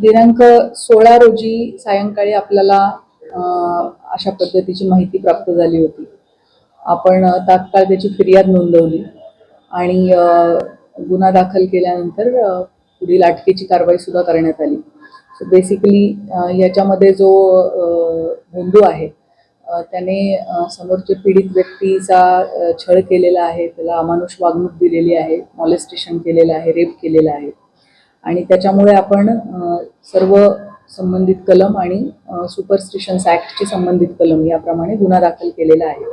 दिनांक 16 रोजी सायंकाळी आपल्याला अशा पद्धतीची माहिती प्राप्त झाली होती. आपण तात्काळ त्याची फिर्याद नोंदवली आणि गुन्हा दाखल केल्यानंतर पुढील अटकेची कारवाई सुद्धा करण्यात आली. सो बेसिकली याच्यामध्ये जो बंधू आहे त्याने समोरचे पीडित व्यक्तीचा छळ केलेला आहे, त्याला अमानुष वागणूक दिलेली आहे, मॉलेस्टेशन केलेलं आहे, रेप केलेला आहे आणि त्याच्यामुळे आपण सर्व संबंधित कलम आणि सुपरस्टिशन्स ॲक्टची संबंधित कलम याप्रमाणे गुन्हा दाखल केलेला आहे.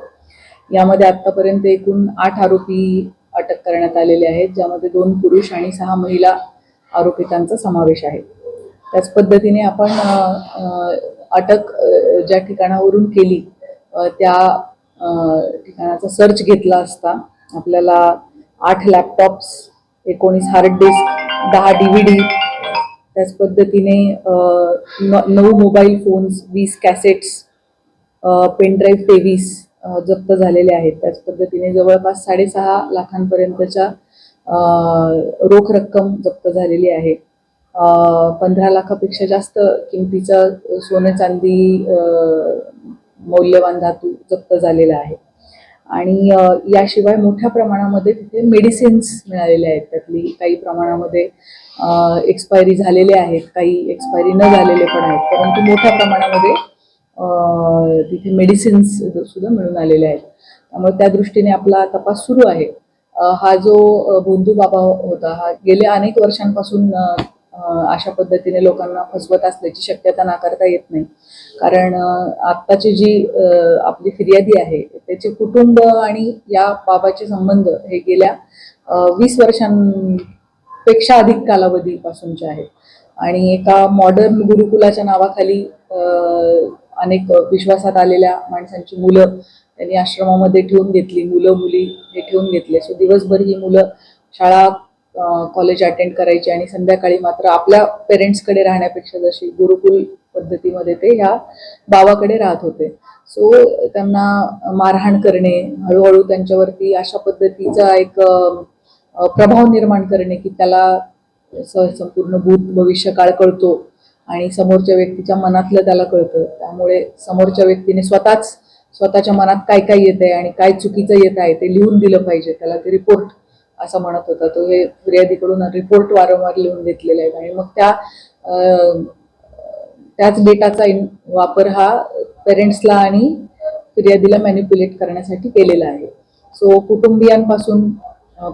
यामध्ये आत्तापर्यंत एकूण 8 आरोपी अटक करण्यात आलेले आहेत, ज्यामध्ये 2 पुरुष आणि 6 महिला आरोपितांचा समावेश आहे. त्याच पद्धतीने आपण अटक ज्या ठिकाणावरून केली त्या ठिकाणाचा सर्च घेतला असता आपल्याला 8 लॅपटॉप्स, 19 हार्ड डिस्क, 10 DVD, त्याच पद्धतीने 9 मोबाईल फोन्स, 20 कॅसेट्स, पेनड्राईव्ह 23 जप्त झालेले आहेत. त्याच पद्धतीने जवळपास 6.5 लाखांपर्यंतच्या रोख रक्कम जप्त झालेली आहे. 15 लाखापेक्षा जास्त किमतीचा सोने चांदी मौल्यवान धातू जप्त झालेला आहे आणि याशिवाय मोठ्या प्रमाणामध्ये तिथे मेडिसिन्स मिळालेले आहेत. त्यातली काही प्रमाणामध्ये एक्सपायरी झालेले आहेत, काही एक्सपायरी न झालेले पण आहेत, परंतु मोठ्या प्रमाणामध्ये तिथे मेडिसिन्स सुद्धा मिळून आलेले आहेत. त्यामुळे त्या दृष्टीने आपला तपास सुरू आहे. हा जो भोंदू बाबा होता हा गेल्या अनेक वर्षांपासून अशा पद्धतीने लोकांना फसवत असल्याची शक्यता नाकारता येत नाही. कारण आत्ताची जी आपली फिर्यादी आहे त्याचे कुटुंब आणि या बाबाचे संबंध हे गेल्या 20 वर्षांपेक्षा अधिक कालावधीपासूनचे आहेत आणि एका मॉडर्न गुरुकुलाच्या नावाखाली अनेक विश्वासात आलेल्या माणसांची मुलं त्यांनी आश्रमामध्ये ठेवून घेतली, मुलं मुली हे ठेवून घेतले. सो दिवसभर ही मुलं शाळा कॉलेज अटेंड करायची आणि संध्याकाळी मात्र आपल्या पेरेंट्सकडे राहण्यापेक्षा जशी गुरुकुल पद्धतीमध्ये ते ह्या बाबाकडे राहत होते. सो त्यांना मारहाण करणे, हळूहळू त्यांच्यावरती अशा पद्धतीचा एक प्रभाव निर्माण करणे की त्याला संपूर्ण भूत भविष्य काळ कळतो आणि समोरच्या व्यक्तीच्या मनातलं त्याला कळतं. त्यामुळे समोरच्या व्यक्तीने स्वतःच्या मनात काय काय येत आहे आणि काय चुकीचं येत आहे ते लिहून दिलं पाहिजे. त्याला ते रिपोर्ट असं म्हणत होता. तो हे फिर्यादीकडून रिपोर्ट वारंवार लिहून घेतलेले आहेत आणि मग त्याच डेटाचा वापर हा पेरेंट्सला आणि फिर्यादीला मॅनिप्युलेट करण्यासाठी केलेला आहे. सो कुटुंबियांपासून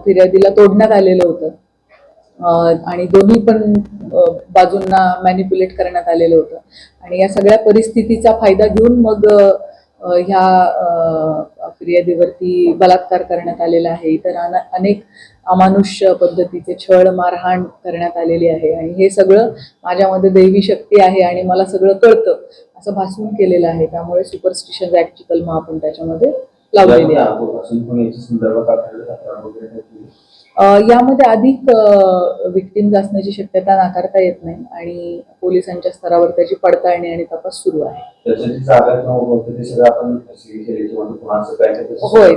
फिर्यादीला तोडण्यात आलेलं होतं आणि दोन्ही पण बाजूंना मॅनिप्युलेट करण्यात आलेलं होतं आणि या सगळ्या परिस्थितीचा फायदा घेऊन मग ह्या फिर्यादीवरती बलात्कार करण्यात आलेला आहे. इतर अनेक अमानुष्य पद्धतीचे छळ, मारहाण करण्यात आलेली आहे आणि हे सगळं माझ्यामध्ये दैवी शक्ती आहे आणि मला सगळं कळतं असं भासवून केलेलं आहे. त्यामुळे सुपरस्टिशन ॲक्टची कलम आपण त्याच्यामध्ये लावलेली आहे. यामध्ये अधिक विक्टिम्स असण्याची शक्यता नाकारता येत नाही आणि पोलिसांच्या स्तरावर त्याची पडताळणी आणि तपास सुरू आहे. होय,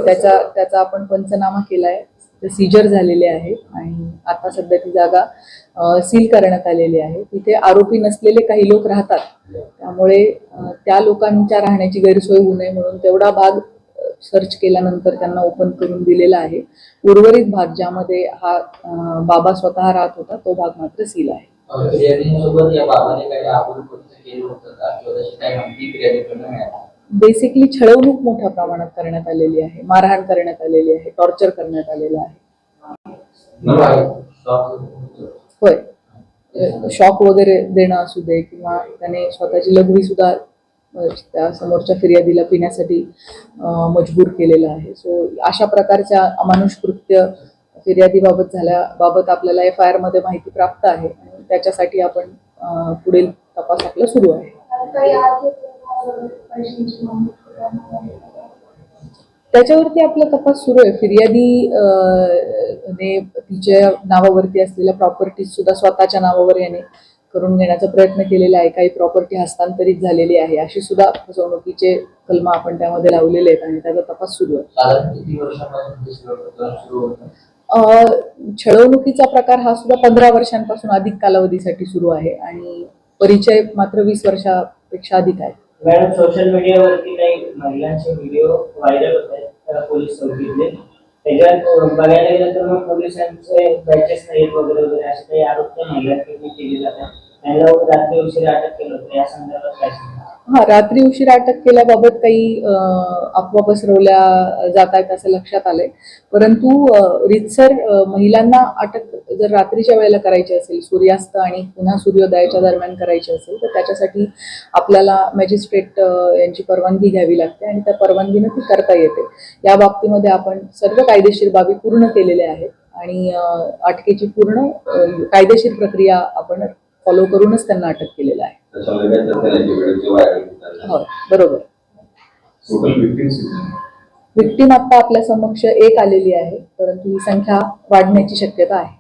त्याचा आपण पंचनामा केलाय, सीजर झालेले आहे आणि आता सध्या ती जागा सील करण्यात आलेली आहे. तिथे आरोपी नसलेले काही लोक राहतात, त्यामुळे त्या लोकांच्या राहण्याची गैरसोय होऊ नये म्हणून तेवढा भाग सर्च केल्यानंतर त्यांना ओपन करून दिलेला आहे. उर्वरित भाग ज्यामध्ये हा बाबा स्वतः राहत होता तो भाग मात्र सील आहे. बेसिकली छळवणूक मोठ्या प्रमाणात करण्यात आलेली आहे, मारहाण करण्यात आलेली आहे, टॉर्चर करण्यात आलेलं आहे. होय, शॉक वगैरे देणं असू दे किंवा त्याने स्वतःची लघवी सुद्धा त्या समोरच्या फिर्यादीला पिण्यासाठी मजबूर केलेला आहे. सो अशा प्रकारच्या अमानुष कृत्य फिर्यादीबाबत झाल्याबाबत आपल्याला FIR मध्ये माहिती प्राप्त आहे आणि त्याच्यासाठी आपण पुढील तपास आपला सुरू आहे. त्याच्यावरती आपला तपास सुरू आहे. फिर्यादी ने तिच्या नावावरती असलेल्या प्रॉपर्टीज सुद्धा स्वतःच्या नावावर याने करून घेण्याचा प्रयत्न केलेला आहे. काही प्रॉपर्टी हस्तांतरित झालेली आहे, अशी सुद्धा फसवणुकीचे कलम आपण त्यामध्ये लावलेले आहेत आणि त्याचा तपास सुरू आहे. छळवणुकीचा प्रकार हा सुद्धा 15 वर्षांपासून अधिक कालावधीसाठी सुरू आहे आणि परिचय मात्र 20 वर्षापेक्षा अधिक आहे. मॅडम, सोशल मीडियावरती काही महिलांचे व्हिडिओ व्हायरल होत आहेत पोलीस चौकीतले. त्याच्यात बघायला गेलं तर मग पोलिसांचे बॅचेस नाहीत वगैरे वगैरे असे काही आरोप त्या महिलांकडून केले जातात. त्यांना रात्री उशिरा अटक केलं होतं, या संदर्भात काय सांगा? हा, रात्री उशिरा अटक केल्याबाबत काही अफवा पसरवल्या जात आहेत असं लक्षात आलंय. परंतु रीतसर महिलांना अटक जर रात्रीच्या वेळेला करायची असेल, सूर्यास्त आणि पुन्हा सूर्योदयाच्या दरम्यान करायची असेल, तर त्याच्यासाठी आपल्याला मॅजिस्ट्रेट यांची परवानगी घ्यावी लागते आणि त्या परवानगीने ती करता येते. या बाबतीमध्ये आपण सर्व कायदेशीर बाबी पूर्ण केलेल्या आहेत आणि अटकेची पूर्ण कायदेशीर प्रक्रिया आपण फॉलो करूनच त्यांना अटक केलेलं आहे. हो, बरोबर. विक्टीम आता आपल्या समक्ष एक आलेली आहे, परंतु ही संख्या वाढण्याची शक्यता आहे.